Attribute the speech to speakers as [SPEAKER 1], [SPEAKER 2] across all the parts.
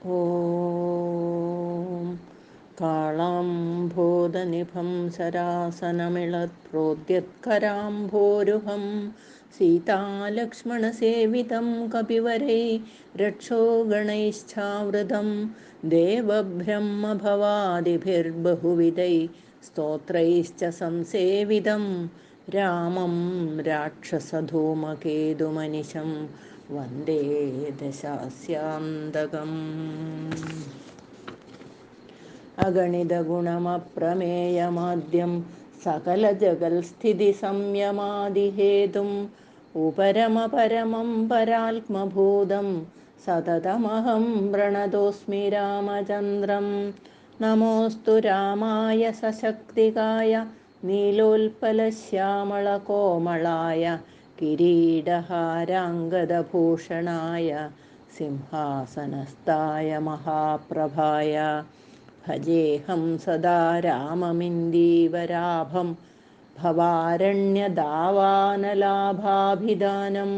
[SPEAKER 1] ഓം കാളാംബോധനിഭം സരാസനമിളത്പ്രോദ്യത്കരാംഭോരുഹം സീതാലക്ഷ്മണസേവിതം കപിവരൈ രക്ഷോഗണൈശ്ചാവൃതം ദേവബ്രഹ്മഭവാദിഭിർബഹുവിധൈ സ്തോത്രൈശ്ച സംസേവിതം രാമം രാക്ഷസധൂമകേതുമനിശം വന്ദേ ദശാസ്യാന്തകം. അഗണിതഗുണമപ്രമേയമാദ്യം സകലജഗൽസ്ഥിതിസംയമാദിഹേതും ഉപരമപരമം പരാത്മഭൂതം സതതമഹം പ്രണതോസ്മി രാമചന്ദ്രം. നമോസ്തു രാമായ സശക്തികായ നീലോൽപലശ്യാമളകോമളായ കിരീടഹാരാംഗദഭൂഷണായ സിംഹാസനസ്ഥായ മഹാപ്രഭായ. ഭജേഹം സദാ രാമമിന്ദീവരാഭം ഭവാരണ്യദാവാനലാഭാഭിധാനം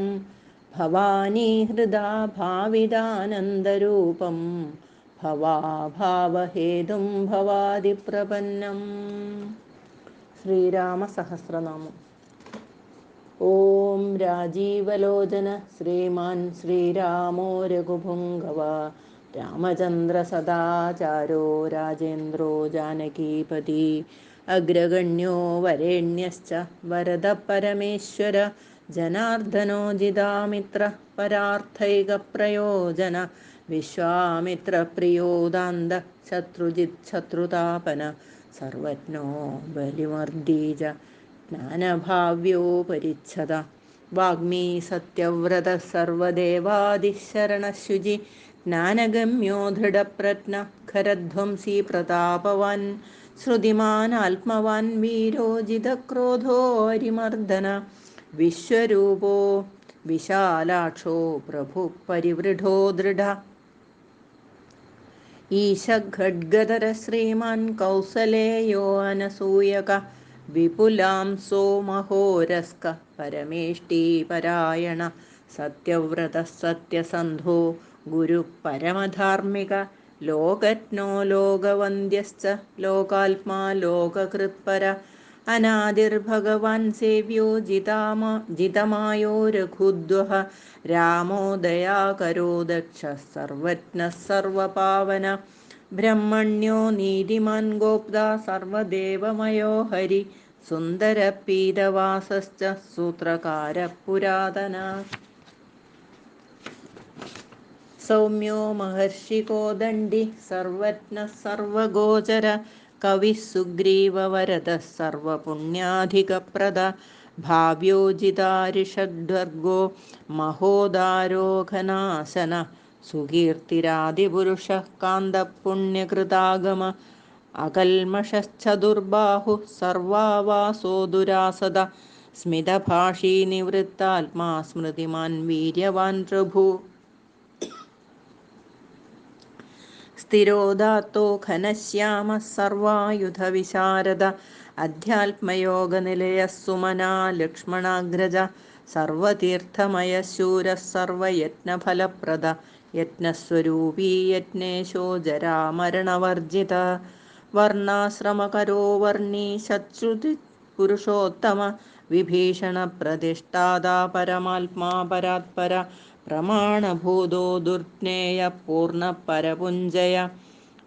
[SPEAKER 1] ഭവാനീഹൃദാ ഭാവിതാനന്ദരൂപം ഭവാഭാവഹേതും ഭവാദിപ്രപന്നം. ശ്രീരാമസഹസ്രനാമം. ഓം രാജീവലോചന ശ്രീമാൻ ശ്രീരാമോ രഘുപുംഗവ രാമചന്ദ്രസദാചാരോ രാജേന്ദ്രോ ജാനകീപതി. അഗ്രഗണ്യോ വരേണ്യശ്ച വരദപരമേശ്വര ജനാർദ്ദനോ ജിതാമിത്ര പരാർത്ഥൈകപ്രയോജന. വിശ്വാമിത്രപ്രിയോദാന്ത ശത്രുജിത് ശത്രുതാപന സർവജ്ഞോ ബലിമർദീജ ജ്ഞാനഭാവ്യോ പരിച്ഛദ. വാഗ്മീ സത്യവ്രത സർവദേവാദിശരണശുചി ജ്ഞാനഗമ്യോ ദൃഢപ്രജ്ഞ ഖരധ്വംസി പ്രതാപവാൻ. ശ്രുതിമാൻ ആത്മവാൻ വീരോ ജിതക്രോധോ ഹരിമർദന. വിശ്വരൂപോ വിശാലാക്ഷോ പ്രഭു പരിവൃഢോ ദൃഢ. ഈശഖഡ്ഗധര ശ്രീമാൻ കൗസലേയോ അനസൂയക. വിപുലാംസോ മഹോരസ്ക പരമേഷ്ടീപരായണ. സത്യവ്രത സത്യസന്ധോ ഗുരു പരമധാർമ്മിക. ലോകജ്ഞോ ലോകവന്ദ്യശ്ച ലോകാത്മാ ലോകകൃത്പര. അനാദിർഭഗവാൻ സേവ്യോ ജിതമായോ രഘുദ്വഹ. രാമോ ദയാകരോ ദക്ഷ സർവജ്ഞഃ സർവപാവന. ബ്രഹ്മണ്യോ നീതിമാൻ ഗോപ്ത സർവദേവമയോ ഹരി. സുന്ദരപീതവാസശ്ച സൂത്രകാര പുരാതന. സൗമ്യോ മഹർഷികോദണ്ഡി സർവജ്ഞഃ സർവഗോചര. കവിഃ സുഗ്രീവവരദഃ സർവപുണ്യാധികപ്രദ. ഭാവ്യോജിതാരിഷഡ്വർഗോ മഹോദാരോഘനാശന. സുകീർത്തിരാദിപുരുഷഃ കാന്തപുണ്യകൃതാഗമ. അകൽമഷശ്ചതുർബാഹുഃ സർവാവാസോ ദുരാസദ. സ്മിതഭാഷീ നിവൃത്താത്മാ സ്മൃതിമാൻ വീര്യവാൻ പ്രഭു. സ്ഥിരോദാത്തോ ഘനശ്യാമഃ സർവായുധവിശാരദ. അധ്യാത്മയോഗനിലയഃ സുമനാ ലക്ഷ്മണാഗ്രജ. സർവതീർത്ഥമയഃ ശൂരഃ സർവയജ്ഞഫലപ്രദ. യജ്ഞസ്വരൂപീ യജ്ഞേശോ ജരാമരണവർജിത. വർണ്ണാശ്രമകരോ വർണ്ണീ ശത്രുജിത്പുരുഷോത്തമ. വിഭീഷണപ്രതിഷ്ഠാതാ പരമാത്മാ പരാത്പര. പ്രമാണഭൂതോ ദുർജ്ഞേയ പൂർണ്ണപരപുഞ്ജയ.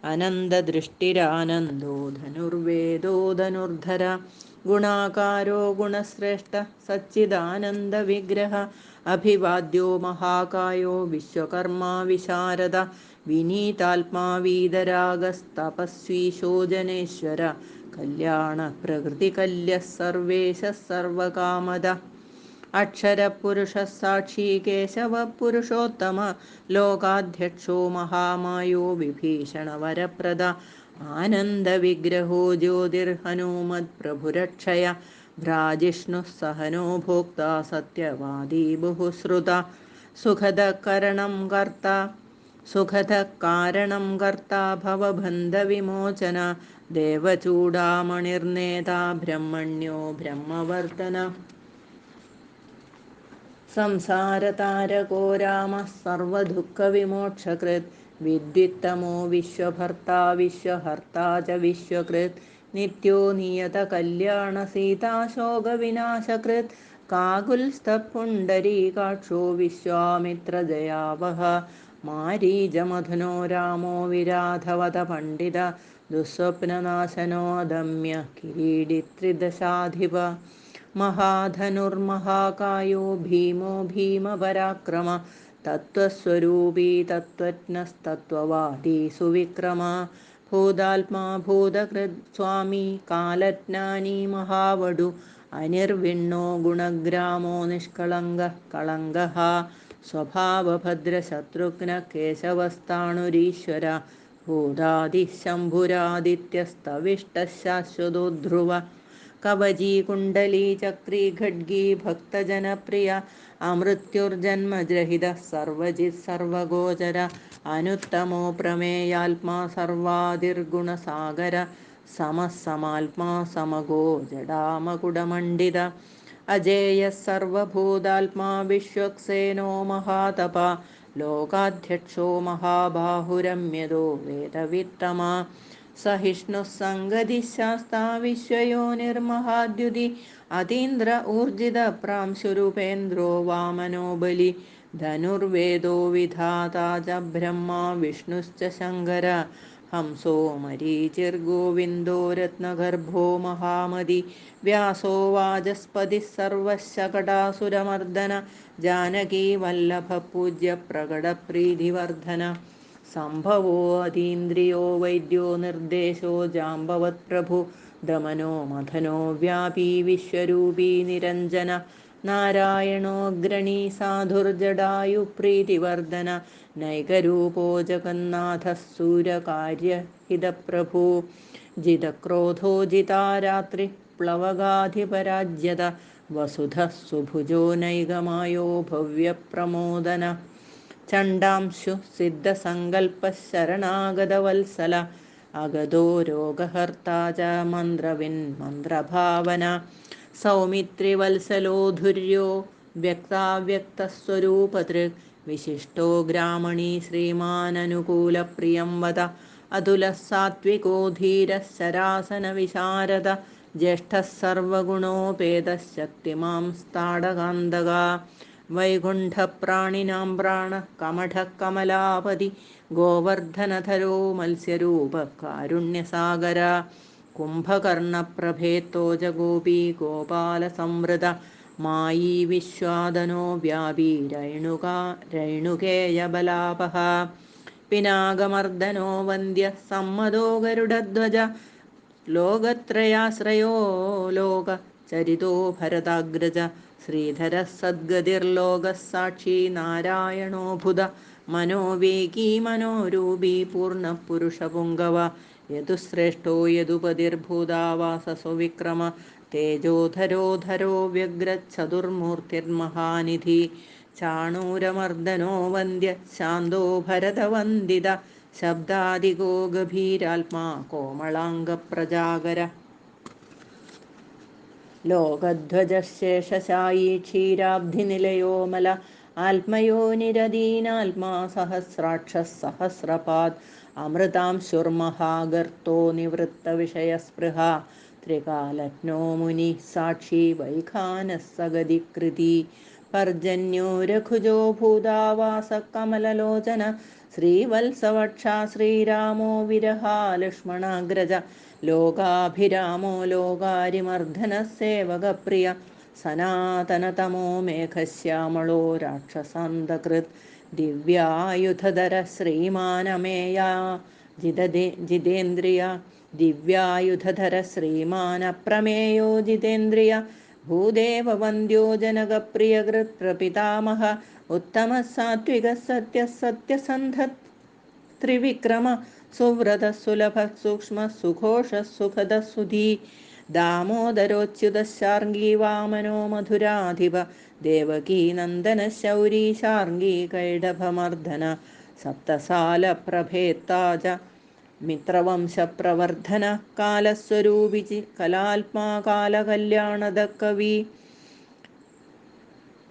[SPEAKER 1] അനന്തദൃഷ്ടിരാനന്ദോ ധനുർവേദോ ധനുർധര. ഗുണാകാരോ ഗുണശ്രേഷ്ഠ സച്ചിദാനന്ദവിഗ്രഹ. അഭിവാദ്യോ മഹാകായോ വിശ്വകർമാ വിശാരദ. വിനീതാത്മാ വീതരാഗസ്തപസ്വീ ശോചനേശ്വര. കല്യാണപ്രകൃതികല്യഃ സർവേശഃ സർവകാമദ. അക്ഷരപുരുഷഃ സാക്ഷി കേശവപുരുഷോത്തമ. ലോകാധ്യക്ഷോ മഹാമായോ വിഭീഷണവരപ്രദ. ആനന്ദവിഗ്രഹോ ജ്യോതിർഹനുമത്പ്രഭുരക്ഷയ. ഭ്രാജിഷ്ണുഃ സഹനോ ഭോക്താ സത്യവാദീ ബഹുശ്രുത. സുഖദകാരണം കർത്താ ഭവബന്ധവിമോചന. ദേവചൂഡാമണിർനേതാ ബ്രഹ്മണ്യോ ബ്രഹ്മവർത്തന. സംസാരതാരകോ രാമഃ സർവദുഃഖവിമോക്ഷകൃത്. വിദ്വിത്തമോ വിശ്വഭർത്താ വിശ്വഹർത്താ ച വിശ്വകൃത് നിത്യോ നിയതകല്യാണ സീതാശോകവിനാശകൃത് കാകുൽസ്ഥപുണ്ഡരീകാക്ഷോ വിശ്വാമിത്രജയാവഹ മാരീചമധുനോ രാമോ വിരാധവത പണ്ഡിത ദുസ്വപ്നനാശനോ അദമ്യ കിരീടിത്രിദശാധിപ മഹാധനുർമഹാകായോ ഭീമോ ഭീമപരാക്രമ തത്വസ്വരൂപീ തത്വജ്ഞസ്തത്വവാദീ സുവിക്രമ ഭൂതാത്മാ ഭൂതകൃത് സ്വാമി കാലജ്ഞാനി മഹാവടു അനിർവിണ്ണോ ഗുണഗ്രാമോ നിഷ്കളങ്കഃ കളങ്കഃ സ്വഭാവഭദ്രശത്രുഘ്ന കേശവസ്ഥാണുരീശ്വര ഭൂതാദിശംഭുരാദിത്യസ്തവിഷ്ടഃ ധ്രുവ കവചീ കുണ്ടലീ ചക്രീ ഖഡ്ഗീ ഭക്തജനപ്രിയ അമൃത്യുർജന്മരഹിത സർവജിത് സർവഗോചര അനുത്തമോ പ്രമേയാത്മാ സർവാതിർഗുണസാഗര സമസമാത്മാ സമഗോ ജഡാമകുടമണ്ഡിത അജേയഃ സർവഭൂതാത്മാ വിശ്വക്സേനോ മഹാതപ ലോകാധ്യക്ഷോ മഹാബാഹുരമ്യതോ വേദവിത്തമ സഹിഷ്ണുഃ സംഗതിശാസ്താ വിശ്വയോനിർമഹാദ്യുതി അതീന്ദ്ര ഊർജിത പ്രാംശുരൂപേന്ദ്രോ വാമനോ ബലി ധനുർവേദോ വിധാതാ ച ബ്രഹ്മാ വിഷ്ണുശ്ച ശങ്കര ഹംസോ മരീചിർഗോവിന്ദോ രത്നഗർഭോ മഹാമതി വ്യാസോ വാചസ്പതിഃ സർവശകടാസുരമർദ്ദന ജാനകീ വല്ലഭ പൂജ്യ പ്രകടപ്രീതിവർദ്ധന സംഭവോ അതീന്ദ്രിയോ വൈദ്യോ നിർദ്ദേശോ ജാമ്പവത് പ്രഭു ദമനോ മഥനോ വ്യാപീ വിശ്വരൂപീ നിരഞ്ജന നാരായണോഗ്രണീ സാധുർജടായുപ്രീതിവർദ്ധന നൈകരൂപോ ജഗന്നാഥഃ സൂരകാര്യഹിതപ്രഭു ജിതക്രോധോ ജിതാരാത്രി പ്ലവഗാധിപരാജ്യത വസുധഃ സുഭുജോ നൈകമായോ ഭവ്യപ്രമോദന ചണ്ഡാംശു സിദ്ധസങ്കൽപ്പഃ ശരണാഗതവത്സല അഗതോ രോഗഹർത്താ ച മന്ത്രവിന്മന്ത്രഭാവന സൗമിത്രിവത്സലോധുര്യോ വ്യക്താവ്യക്തസ്വരൂപതൃക് വിശിഷ്ടോ ഗ്രാമണീ ശ്രീമാനനുകൂലപ്രിയം വദ അതുലഃ സാത്വികോ ധീരഃ ശരാസനവിശാരദ ജ്യേഷ്ഠഃ സർവഗുണോപേതഃ ശക്തിമാംസ്താടകാന്തക വൈകുണ്ഠപ്രാണിനാം പ്രാണഃ കമഠഃ കമലാപതി ഗോവർദ്ധനധരോ മത്സ്യരൂപ കാരുണ്യസാഗര കുംഭകർണപ്രഭേത്തോജ ഗോപീ ഗോപാലസംവൃത മായീ വിശ്വാദനോ വ്യാപീ രൈണുകേയബലാപഹ പിനാകമർദ്ദനോ വന്ദ്യ സമ്മതോ ഗരുഡധ്വജ ലോകത്രയാശ്രയോ ലോകചരിതോ ഭരതാഗ്രജ ശ്രീധരഃ സദ്ഗതിർലോകഃ സാക്ഷി നാരായണോ ഭുത മനോവേഗീ മനോരൂപീ പൂർണ്ണപുരുഷപുങ്കവ യദുശ്രേഷ്ഠോ യദുപതിർഭൂതാവാസസോ വിക്രമ തേജോധരോധരോ വ്യഗ്രചതുർമൂർത്തിർമഹാനിധി ചാണൂരമർദ്ദനോ വന്ദ്യ ശാന്തോ ഭരതവന്ദിത ശബ്ദാദികോ ഗഭീരാത്മാ കോമളാംഗപ്രജാകര ലോകധ്വജശേഷശായീ ക്ഷീരാബ്ധിനിലയോമല ആത്മയോനിരദീനാത്മാ സഹസ്രാക്ഷഃ സഹസ്രപാദ് അമൃതാംശുർമഹാഗർത്തോ നിവൃത്തവിഷയസ്പൃഹ ത്രികാലജ്ഞോ മുനി സാക്ഷി വൈഖാനഃ സഗതികൃതി പർജന്യോ രഘുജോ ഭൂതാവാസ കമലലോചന ശ്രീവത്സവക്ഷാ ശ്രീരാമോ വിരഹാ ലക്ഷ്മണാഗ്രജ ലോകാഭിരാമോ ലോകാരിമർദ്ദന സേവകപ്രിയ സനാതനതമോ മേഘശ്യാമളോ രാക്ഷസാന്തകൃത് ദിവ്യായുധധര ശ്രീമാനമേയാ ജിതേന്ദ്രിയ ദിവ്യായുധധര ശ്രീമാനപ്രമേയോ ജിതേന്ദ്രിയ ഭൂദേവവന്ദ്യോ ജനകപ്രിയകൃത് പ്രപിതാമഹ ഉത്തമ സാത്വിക സത്യസന്ധ ത്രിവിക്രമ സുവ്രത സുലഭ സൂക്ഷ്മ സുഘോഷ സുഖദ സുധീ ദാമോദരോച്യുതശാർംഗീ വാമനോ മധുരാധിപ ദേവകീ നന്ദന ശൗരീ ശാർംഗീ കൈഡഭമർദ്ദന സപ്തസാലപ്രഭേത്താജ മിത്രവംശപ്രവർദ്ധന കാലസ്വരൂപിചി കലാത്മാ കാലകല്യാണദ കവി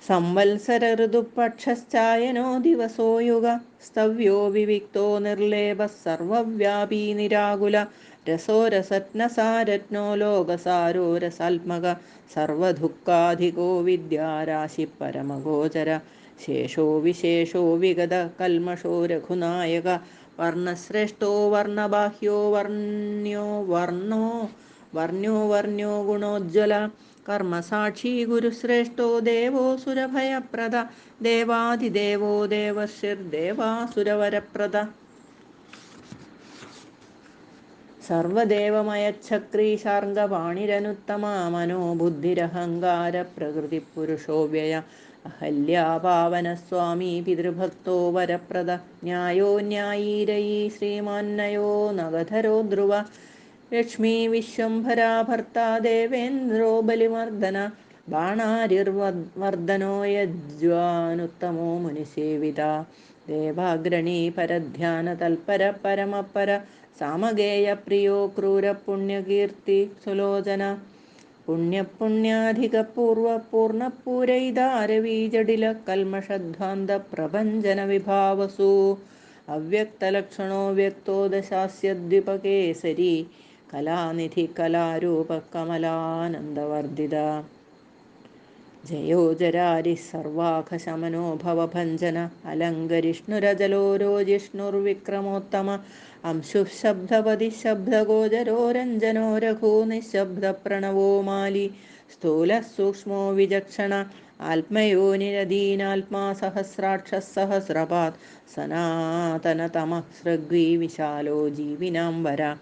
[SPEAKER 1] സംവത്സര ഋതുപക്ഷശ്ചായനോ ദിവസോ യുഗ സ്തവ്യോ വിവിക്തോ നിർലേപ സർവവ്യാപീ നിരാകുല രസോ രസജ്ഞസാരജ്ഞോ ലോകസാരോ രസാത്മക സർവദുഃഖാധികോ വിദ്യാരാശി പരമഗോചര ശേഷോ വിശേഷോ വിഗത കൽമഷോ രഘുനായക വർണ്ണശ്രേഷ്ഠോ വർണ്ണബാഹ്യോ വർണ്ണ്യോ ഗുണോജ്വല കർമ്മസാക്ഷി ഗുരുശ്രേഷ്ഠോ ദേവോസുരഭയപ്രദ ദേവാധിദേവോ ദേവർഷിർദേവാസുരവരപ്രദ സർവദേവമയച്ഛക്രീശാർംഗപാണിരനുത്തമാ മനോബുദ്ധിരഹങ്കാര പ്രകൃതിപുരുഷോ വ്യയ അഹല്യാപാവനസ്വാമി പിതൃഭക്തോ വരപ്രദ ന്യായോ ന്യായീരയീ ശ്രീമാന്നയോ നഗധരോ ധ്രുവ ലക്ഷ്മീ വിശ്വംഭരാ ഭർത്താ ദേവേന്ദ്രോ ബലിമർദ്ദന ബാണാരിർവർദ്ധനോ യജ്വാനുത്തമോ മുനിസേവിത ദേവാഗ്രണീ പരധ്യാന തൽപര പരമപര സാമഗേയപ്രിയോ ക്രൂരപുണ്യകീർത്തി സുലോചന പുണ്യപുണ്യാധികപൂർവപൂർണപൂരൈതാരവീജടില കൽമഷധ്വാന്ത പ്രഭഞ്ജന വിഭാവസു അവ്യക്തലക്ഷണോ വ്യക്തോ ദശാസ്യദ്വിപകേസരി കലാനിധി കലാരൂപ കമലാനന്ദവർദ്ധിത ജയോജരാരി സർവാഘശമനോ ഭവഭഞ്ജന അലങ്കരിഷ്ണുരജലോരോ ജിഷ്ണുർവിക്രമോത്തമ അംശുഃശബ്ദപതി ശബ്ദഗോചരോ രഞ്ജനോ രഘോ നിശബ്ദ പ്രണവോ മാലി സ്ഥൂലഃ സൂക്ഷ്മോ വിചക്ഷണ ആത്മയോനിരദീനാത്മാ സഹസ്രാക്ഷസഹസ്രപാത് സനാതനതമഃ സൃഗ്വീ വിശാലോ ജീവിനാം വര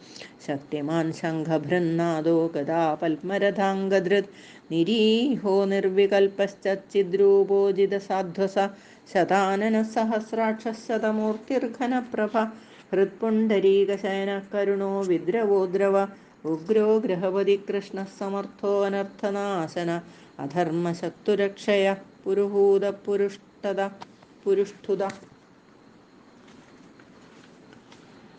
[SPEAKER 1] ശക്തിമാൻ ശംഖഭൃന്നാദോ ഗദാ പത്മരഥാംഗധൃത് നിരീഹോ നിർവികൽപശ്ചിദ്രൂപോജിതസാധ്വസ ശതാനന സഹസ്രാക്ഷശതമൂർത്തിർഘനപ്രഭ ഹൃത്പുണ്ഡരീകശയന കരുണോ വിദ്രവോദ്രവ ഉഗ്രോ ഗൃഹപതി കൃഷ്ണ സമർത്ഥോ അനർത്ഥനാശന അധർമ്മശത്രുരക്ഷയ പുരുഷ്ഠുത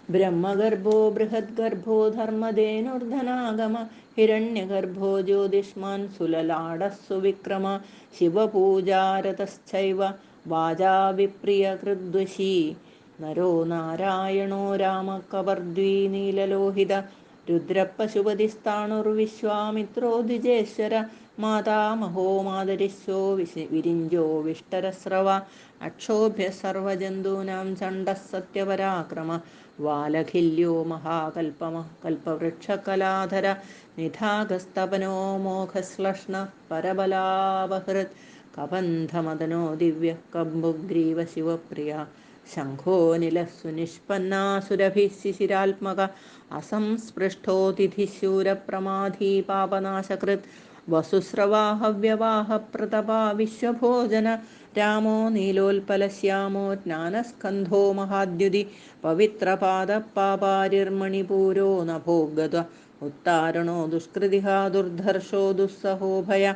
[SPEAKER 1] ബ്രഹ്മഗർഭോ ബൃഹദ്ഗർഭോ ധർമ്മധേനുർധനാഗമ ഹിരണ്യഗർഭോ ജ്യോതിഷ്മാൻ സുലലാടഃ സുവിക്രമ ശിവപൂജാരതശ്ചൈവ വാചാ വിപ്രിയകൃദ്വശീ നരോ നാരായണോ രാമകവർദ്വീ നീലലോഹിത രുദ്രപശുപതിസ്ഥാണുർവിശ്വാമിത്രോ ദ്വിജേശ്വര മാതാമഹോ മാതരിശ്വോ വിരിഞ്ചോ വിഷ്ടരസ്രവ അക്ഷോഭ്യ സർവജന്തൂനാം ചണ്ഡഃ സത്യപരാക്രമ വാലഖില്യോ കൽപ്പവൃക്ഷകലാധര നിധാഗസ്തപനോ മോഘശ്ലഷ്ണ പരബലാവഹൃത് കബന്ധമദനോ ദിവ്യ കമ്പുഗ്രീവ ശിവപ്രിയ ശംഖോനിലഃ സുനിഷ്പന്നാസുരഭിः ശിശിരാത്മക അസംസ്പൃഷ്ടോതിഥിശൂരപ്രമാധീ പാപനാശകൃത് വസുസ്രവാഹവ്യവാഹ പ്രതപാ വിശ്വഭോജന രാമോ നീലോൽപലശ്യാമോ ജ്ഞാനസ്കന്ധോ മഹാദ്യുതി പവിത്രപാദപാപാരിർമണിപൂരോ നഭോഗത ഉത്താരണോ ദുഷ്കൃതിഹ ദുർധർഷോ ദുസ്സഹോ ഭയ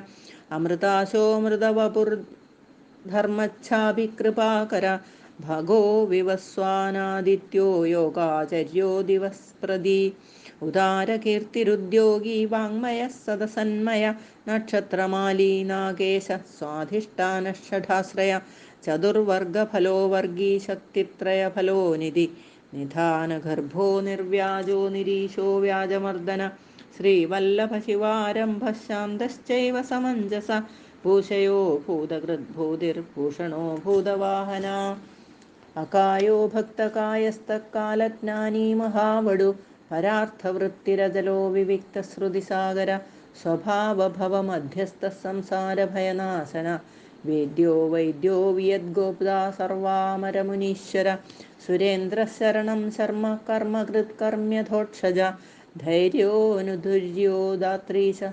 [SPEAKER 1] അമൃതാശോ മൃതവപുർധർമ്മച്ഛാഭികൃപാകര ഭഗോ വിവസ്വാനാദിത്യോ യോഗാചര്യോ ദിവസ്പ്രതി ഉദാരകീർത്തിരുദ്യോഗി വാങ്മയ സദസന്മയ നക്ഷത്രമാലീ നാഗേശ സ്വാധിഷ്ഠാനഷഠാശ്രയ ചതുർവർഗഫലോ വർഗീ ശക്തിത്രയഫലോ നിധി നിധാനഗർഭോ നിർവ്യാജോ നിരീശോ വ്യാജമർദ്ദന ശ്രീവല്ലഭശിവാരംഭ ശാന്തശ്ചൈവ സമഞ്ജസ ഭൂഷയോ ഭൂതകൃദ്ഭൂതിർഭൂഷണോ ഭൂതവാഹന അകായോ ഭക്തകായസ്തക്കാലജ്ഞാനീ മഹാവടു പരാർത്ഥവൃത്തിരജലോ വിവിക്തശ്രുതിസാഗര സ്വഭാവഭവമധ്യസ്ഥ സംസാരഭയനാശന വേദ്യോ വൈദ്യോ വിയദ്ഗോപ്താ സർവാമരമുനീശ്വര സുരേന്ദ്രശരണം ശർമ്മ കർമ്മകൃത്കർമ്മ്യധോക്ഷജ ധൈര്യോനുധുര്യോ ദാത്രീശ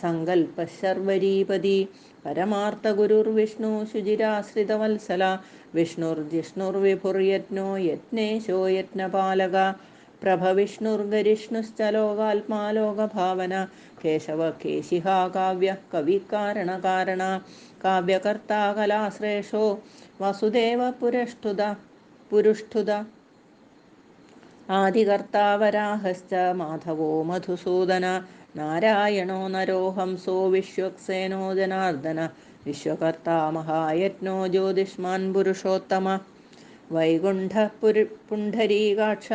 [SPEAKER 1] സങ്കൽപ്പശർവരീപതി പരമാർത്ഥഗുരുർവിഷ്ണു ശുചിരാശ്രിതവത്സല വിഷ്ണുർജിഷ്ണുർവിഭുർയജ്ഞോ യജ്ഞേശോ യജ്ഞപാലക പ്രഭവിഷ്ണുർഗരിഷ്ണുശ്ച ലോകാത്മാ ലോകഭാവന കേശവ കേശിഹാ കാവ്യ കവികാരണകാരണ കാവ്യകർത്താ കലാശ്രേഷോ വസുദേവ പുരുഷ്ഠുത ആദികർത്താവരാഹശ്ച മാധവോ മധുസൂദന നാരായണോ നരോഹംസോ വിശ്വക്സേനോ ജനാർദ്ദന വിശ്വകർത്താ മഹായജ്ഞോ ജ്യോതിഷ്മാൻ പുരുഷോത്തമ വൈകുണ്ഠ പുണ്ഡരീകാക്ഷ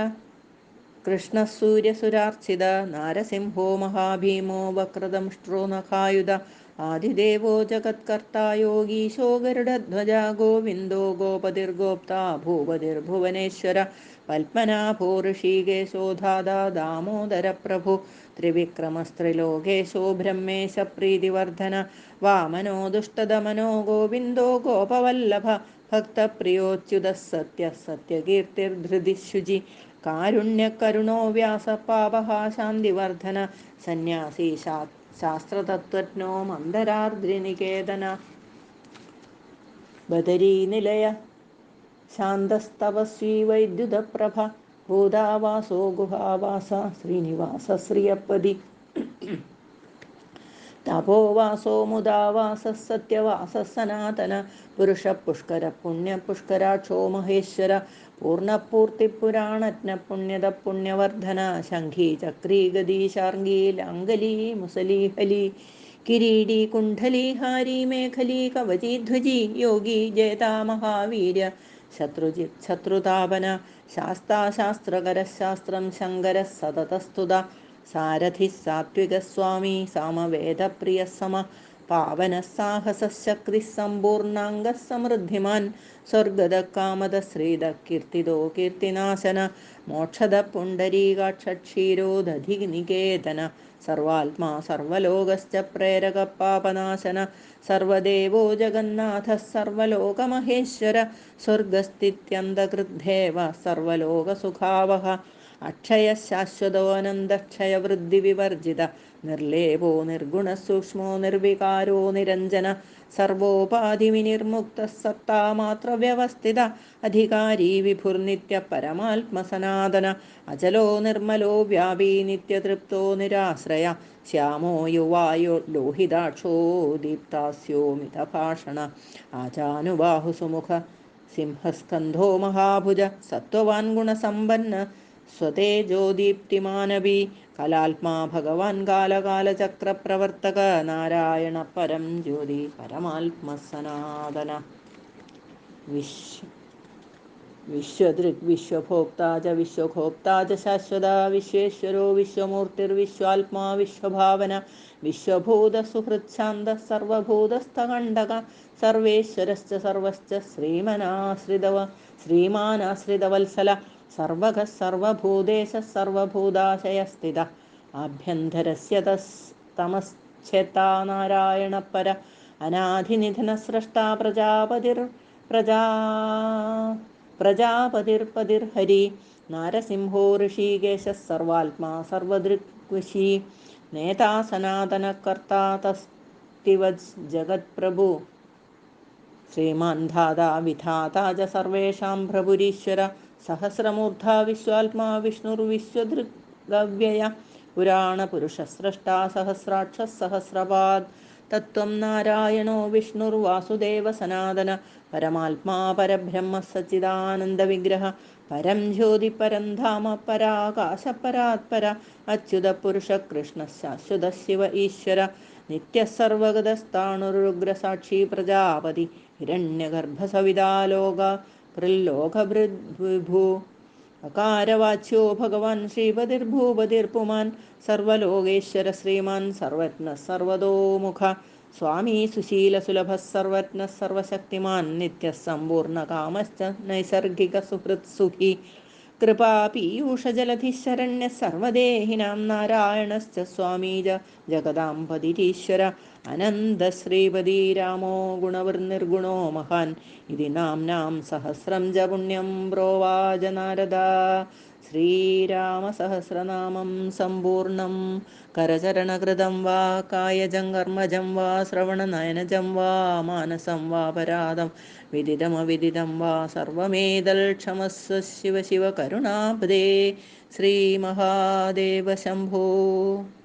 [SPEAKER 1] കൃഷ്ണസൂര്യസുരാർച്ചിത നാരസിംഹോ മഹാഭീമോ വക്രദംഷ്ട്രോ നഖായുധ ആദിദേവോ ജഗത്കർത്താ യോഗീശോ ഗരുഡധ്വജ ഗോവിന്ദോ ഗോപതിർഗോപ്താ ഭൂപതിർഭുവനേശ്വര പത്മനാഭോ ഋഷികേശോ ധാതാ ദാമോദരപ്രഭു ത്രിവിക്രമസ്ത്രിലോകേശോ ബ്രഹ്മേശ പ്രീതിവർദ്ധന വാമനോ ദുഷ്ടദമനോ ഗോവിന്ദോ ഗോപവല്ലഭ ഭക്തപ്രിയോച്യുത സത്യകീർത്തിർധൃതിശുചി കാരുണ്യകരുണോ വ്യാസ പാപഹ ശാന്തിവർദ്ധന സന്യാസി ശാസ്ത്രതത്വജ്ഞോ മന്ദരാർദ്രിനികേതന ബദരീനിലയ ശാന്തസ്തപസ്വീ വൈദ്യുതപ്രഭ ഭൂതാവാസോ ഗുഹാവാസ ശ്രീനിവാസ ശ്രിയപ്പതി തപോവാസോ മുദാവാസ സത്യവാസ സനാതന പുരുഷ പുഷ്കര പുണ്യ പുഷ്കരാക്ഷോ മഹേശ്വര പൂർണ്ണപൂർത്തിപുരാണജ്ഞ പുണ്യത പുണ്യവർദ്ധന ശംഖീ ചക്രീ ഗദീ ശാർംഗീ ലാംഗലീ മുസലീ ഹലി കിരീടീ കുണ്ഡലീ ഹാരീ മേഖലീ കവചീ ധ്വജീ യോഗീ ജേതാ മഹാവീര്യ ശത്രുതാപന ശാസ്താ ശാസ്ത്രകര ശാസ്ത്രം ശങ്കര സതതസ്തുത സാരഥി സാത്വികസ്വാമി സാമവേദപ്രിയ സമ പാവന സാഹസ ശക്തി സമ്പൂർണാംഗ സമൃദ്ധിമാൻ സ്വർഗദ കാമദ ശ്രീദ കീർത്തിദോ കീർത്തിനാശന മോക്ഷദ പുണ്ഡരീകാക്ഷീരോദധിനികേതന സർവാത്മാ സർവലോകശ്ച പ്രേരക പാപനാശന സർവദേവോ ജഗന്നാഥ സർവലോകമഹേശ്വര സ്വർഗസ്ഥിത്യന്തകൃദ്ദേവ സർവലോകസുഖാവഹ അക്ഷയ ശാശ്വതോനന്ദക്ഷയ വൃദ്ധി വിവർജിത നിർലേപോ നിർഗുണസൂക്ഷ്മോ നിർവികാരോ നിരഞ്ജന സർവോപാധിവിനിർമുക്ത സത്താമാത്ര വ്യവസ്ഥിത അധികാരി വിഭുർനിത്യ പരമാത്മസനാതന അചലോ നിർമ്മലോ വ്യാപീ നിത്യതൃപ്തോ നിരാശ്രയ ശ്യാമോ യുവായോ ലോഹിതാക്ഷോ ദീപ്താസ്യോ മിതഭാഷണ ആചാനുബാഹുസുമുഖ സിംഹസ്കന്ധോ മഹാഭുജ സത്വവാൻ ഗുണസമ്പന്ന സ്വതേജോദീപ്തിമാനവി കലാത്മാ ഭഗവാൻ കാലകാലചക്രപ്രവർത്തക നാരായണ പരം ജ്യോതി പരമാത്മസനാതന വിശ്വദൃക് വിശ്വഭോക്താ ച വിശ്വഭോക്താ ച ശാശ്വത വിശ്വേശ്വരോ വിശ്വമൂർത്തിർവിശ്വാത്മാ വിശ്വഭാവന വിശ്വഭൂതസുഹൃച്ഛാന്ത സർവഭൂതസ്ഥകണ്ഡക സർവേശ്വരശ്ച സർവശ്ച ശ്രീമാനാശ്രിതവത്സല സർവഗ സർവഭൂതേശ സർവഭൂതാശയസ്ഥിത ആഭ്യന്തരസ്യ തമശ്ചേതാ നാരായണ പര അനാധിനിധന സ്രഷ്ടാ പ്രജാപതിർപതിർഹരി നാരസിംഹോ ഋഷികേശ സർവാത്മാ സർവദൃഗ്വശീ നേതാ സനാതനകർത്താ തസ്തിവജ് ജഗത്പ്രഭു ശ്രീമാൻ ധാതാ വിധാതാ ച സർവേഷാം പ്രഭുരീശ്വര സഹസ്രമൂർധാ വിശ്വാത്മാ വിഷ്ണുർവിശ്വദൃഗവ്യയ പുരാണപുരുഷസ്രഷ്ടാ സഹസ്രാക്ഷ സഹസ്രപാദ് തത്വം നാരായണോ വിഷ്ണുർവാസുദേവ സനാതന പരമാത്മാ പരബ്രഹ്മ സച്ചിദാനന്ദവിഗ്രഹ പരം ജ്യോതി പരം ധാമ പരാകാശ പരാത്പര അച്യുത പുരുഷ കൃഷ്ണ ശാശ്വത ശിവ ഈശ്വര നിത്യസർവഗതസ്ഥാണുരുഗ്രസാക്ഷി പ്രജാപതി ഹിരണ്യഗർഭസവിതാലോക കൃല്ലോകഭൃദ്വിഭൂ അകാരവാച്യോ ഭഗവാൻ ശ്രീപതിർഭൂപതിർപുമാൻ സർവലോകേശ്വര ശ്രീമാൻ സർവജ്ഞ സർവതോമുഖ സ്വാമി സുശീലസുലഭ സർവജ്ഞ സർവശക്തിമാൻ നിത്യസമ്പൂർണകാമശ്ച നൈസർഗിക സുഹൃത് സുഖി കൃപാപീയൂഷജലധിശരണ്യ സർവദേഹിനാം നാരായണശ്ച സ്വാമീ ജഗദാംബതിരീശ്വര അനന്തശ്രീപതി രാമോ ഗുണവൃർനിർഗുണോ മഹാൻ ഇതി നാംനാം സഹസ്രം ച പുണ്യം പ്രോവാച നാരദ ശ്രീരാമസഹസ്രനാമം സമ്പൂർണം കരചരണകൃതം വാ കായജം കർമ്മജം വാ ശ്രവണനയനജം വാ മാനസം വാ പരാദം വിദിതമവിദിതം വാ സർവമേതൽ ക്ഷമസ്വ ശിവ ശിവ കരുണാബ്ദേ ശ്രീമഹാദേവ ശംഭോ